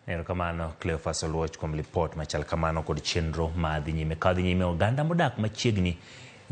Erokamano Cleophas Oluoch kuom lipot machal kamano kod chenro madhi nyime kadhi nyime oganda modak machiegni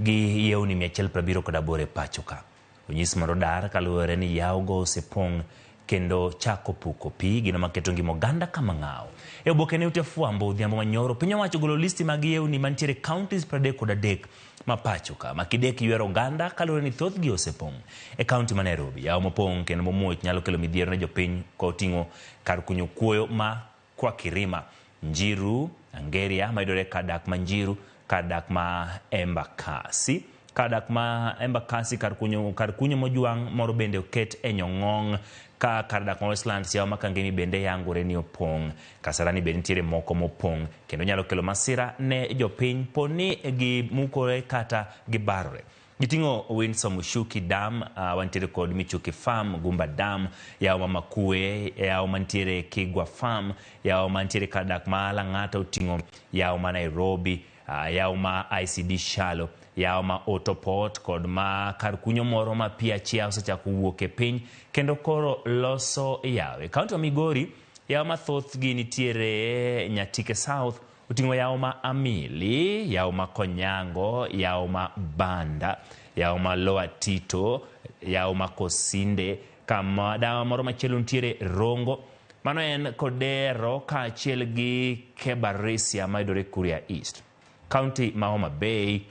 gi yewni 178 e pacho ka. Onyis mondo dar kaluwore ni yawgo osepong' kendo chako puko pi gino maketo ngima oganda kama ng'aw. E oboke ne ute fwambo odhiambo manyoro piny owacho golo listi mag yewni mantiere counties 33 ma pacho ka ma kidek ywero oganda kaluwore ni thothgi osepong'. E kaunti ma Nairobi yawo mopong' kendo momuoch nyalo kelo midhiero ne jopiny koting'o kar kunyo kuoyo ma Kwa Kirima, Njiru, Angeria, maidore kadak ma Njiru, kadak ma Embakasi. Kadak ma Embakasi kar kunyo mojuang moro bende oket e Nyong'ong ka kadak ma Westlands yawo makangemi bende yangore ni opong'. Kasarani bende nitiere moko mopong' kendo nyalo kelo masira ne jopiny poni gi mukore kata gi barore. Giting'o Windsor Mushuki Dam, wantiere kod Michuki Farm, Gumba Dam, yawo Makue, yawo mantiere Kigwa Farm, yawo mantiere kadak ma Lang'ata oting'o yawo ma Nairobi, yawo ma ICD Shallow, yawo ma Otoport kod ma kar kunyo moro ma pi achiel osechako wuok e piny kendo koro loso yawe. Kaunti ma Migori, yawo mathoth gi nitiere Nyatike South, oting'o yawo ma Amili, yawo ma Konyango, yawo ma Banda, yawo ma Lower Tito, yawo ma Kosinde, kama dawa moro machielo nitiere Rongo, mano en Kodero kaachiel gi Kebarisia maidore Kuria East. County ma Homa Bay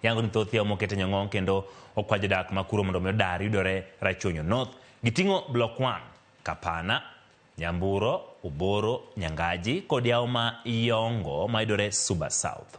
yango ni thoth yawo mokete Nyong'ong kendo okwa jodak makuro mondo odar yudore Rachonyo North. Giting'o Block 1, Kapana, Nyamburo, Oboro, Nyangaji kod yawo ma Yongo maidore Suba South.